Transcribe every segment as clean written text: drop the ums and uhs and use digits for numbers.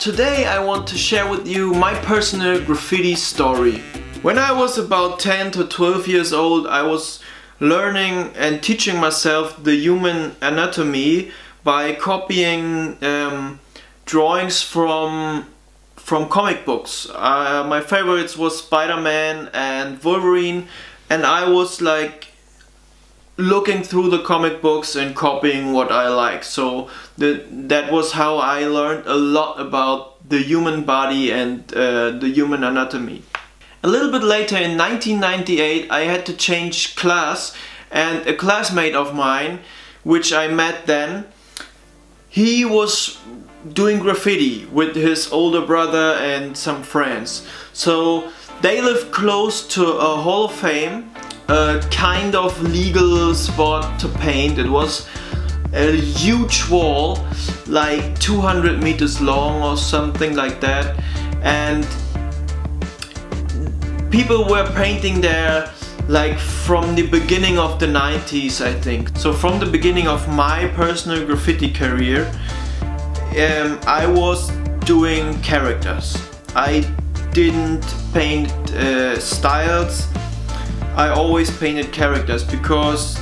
Today I want to share with you my personal graffiti story. When I was about 10 to 12 years old, I was learning and teaching myself the human anatomy by copying drawings from comic books. My favorites was Spider-Man and Wolverine, and I was like looking through the comic books and copying what I like. So that was how I learned a lot about the human body and the human anatomy. A little bit later in 1998 I had to change class, and a classmate of mine, which I met then, he was doing graffiti with his older brother and some friends. So they lived close to a Hall of Fame, a kind of legal spot to paint. It was a huge wall, like 200 meters long or something like that, and people were painting there like from the beginning of the 90s, I think. So from the beginning of my personal graffiti career, I was doing characters. I didn't paint styles. I always painted characters because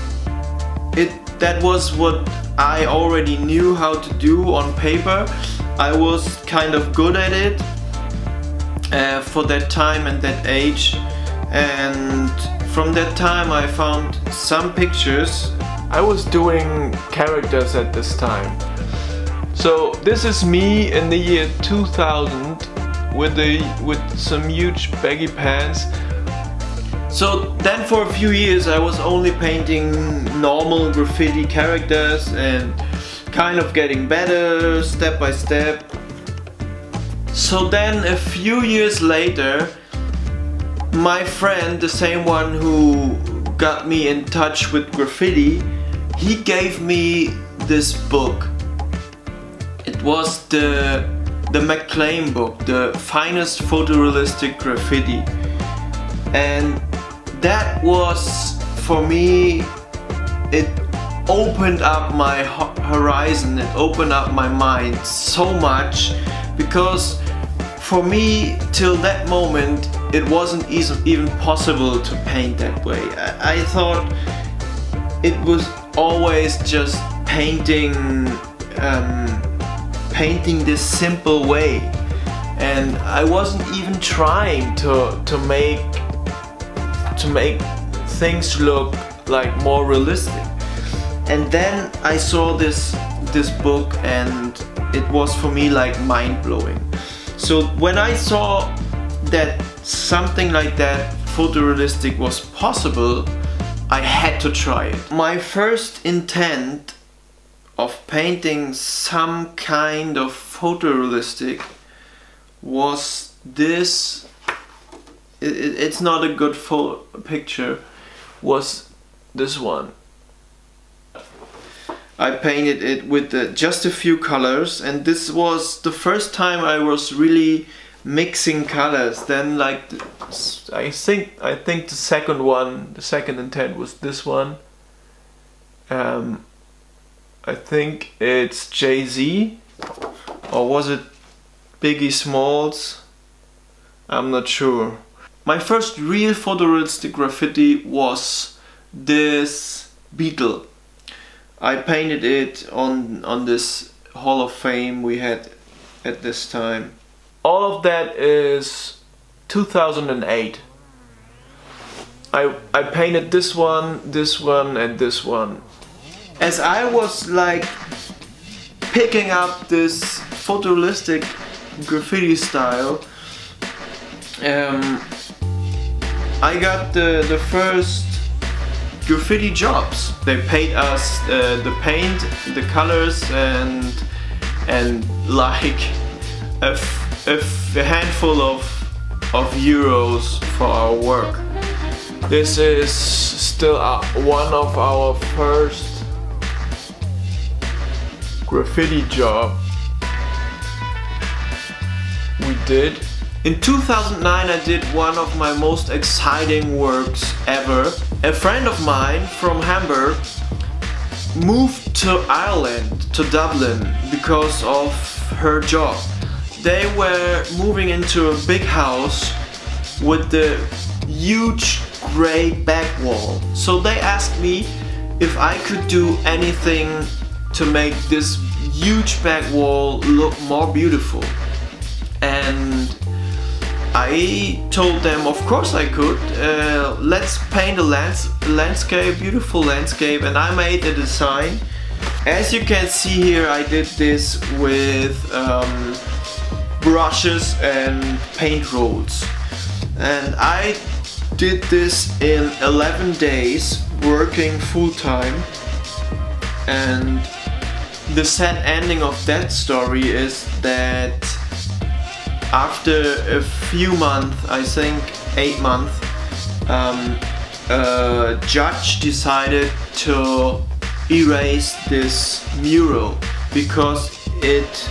that was what I already knew how to do on paper. I was kind of good at it for that time and that age, and from that time I found some pictures. I was doing characters at this time. So this is me in the year 2000 with some huge baggy pants. So then for a few years I was only painting normal graffiti characters and kind of getting better step by step. So then a few years later, my friend, the same one who got me in touch with graffiti, he gave me this book. It was the McClain book, the finest photorealistic graffiti. And that was, for me, it opened up my horizon, it opened up my mind so much, because for me, till that moment, it wasn't even possible to paint that way. I thought it was always just painting this simple way, and I wasn't even trying to make things look like more realistic. And then I saw this book, and it was for me like mind-blowing. So when I saw that something like that photorealistic was possible, I had to try it. My first intent of painting some kind of photorealistic was this. It's not a good picture, was this one. I painted it with just a few colors, and this was the first time I was really mixing colors. Then like I think the second intent was this one. I think it's Jay-Z, or was it Biggie Smalls? I'm not sure. My first real photorealistic graffiti was this beetle. I painted it on this Hall of Fame we had at this time. All of that is 2008. I painted this one, and this one. As I was like picking up this photorealistic graffiti style, I got the first graffiti jobs. They paid us the paint, the colors, and like a handful of euros for our work. This is still one of our first graffiti job we did. In 2009 I did one of my most exciting works ever. A friend of mine from Hamburg moved to Ireland, to Dublin, because of her job. they were moving into a big house with the huge grey back wall. So they asked me if I could do anything to make this huge back wall look more beautiful. And I told them of course I could. Let's paint a landscape, beautiful landscape, and I made a design. As you can see here, I did this with brushes and paint rolls. And I did this in 11 days, working full-time. And the sad ending of that story is that after a few months, I think 8 months, a judge decided to erase this mural because it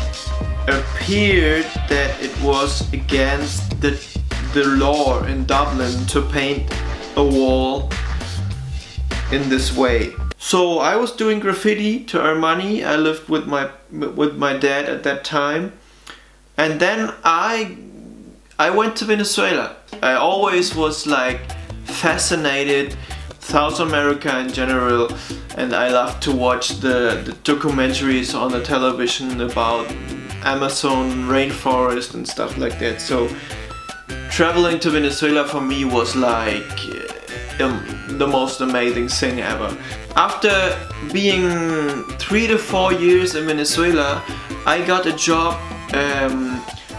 appeared that it was against the law in Dublin to paint a wall in this way. So I was doing graffiti to earn money. I lived with my dad at that time, and then I went to Venezuela. I always was like fascinated South America in general, and I love to watch the documentaries on the television about Amazon rainforest and stuff like that. So traveling to Venezuela for me was like the most amazing thing ever. After being 3 to 4 years in Venezuela, I got a job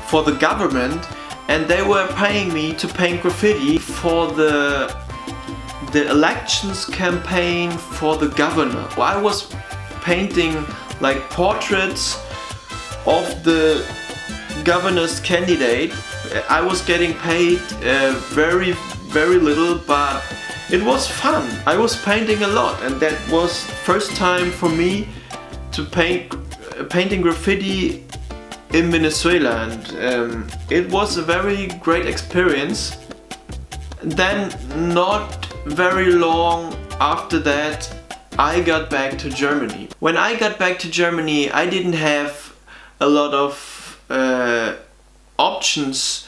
for the government, and they were paying me to paint graffiti for the elections campaign for the governor. I was painting like portraits of the governor's candidate. I was getting paid very little, but it was fun. I was painting a lot, and that was first time for me to painting graffiti in Venezuela, and it was a very great experience. Then not very long after that, I got back to Germany. When I got back to Germany, I didn't have a lot of options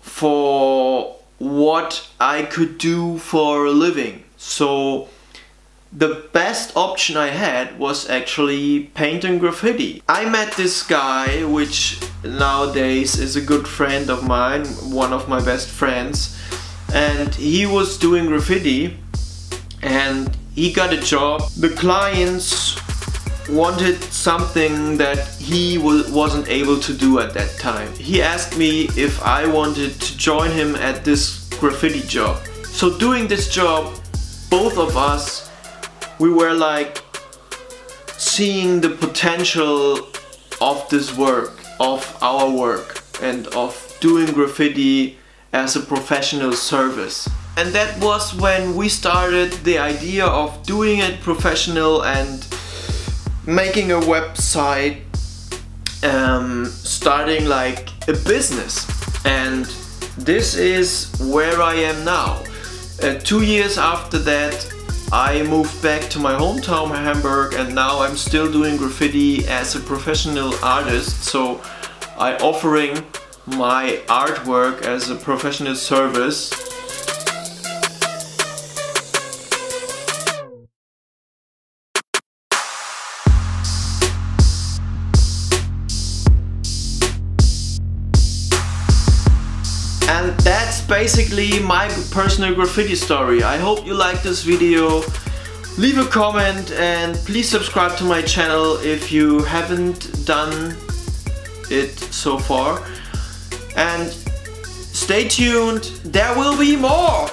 for what I could do for a living. So the best option I had was actually painting graffiti. I met this guy, which nowadays is a good friend of mine, one of my best friends, and he was doing graffiti and he got a job. The clients wanted something that he wasn't able to do at that time. He asked me if I wanted to join him at this graffiti job. So doing this job, both of us, we were like seeing the potential of this work, of our work, and of doing graffiti as a professional service. And that was when we started the idea of doing it professional and making a website, starting like a business. And this is where I am now. 2 years after that, I moved back to my hometown, Hamburg, and now I'm still doing graffiti as a professional artist. So I'm offering my artwork as a professional service. And that's basically my personal graffiti story. I hope you liked this video. Leave a comment and please subscribe to my channel if you haven't done it so far. And stay tuned, there will be more!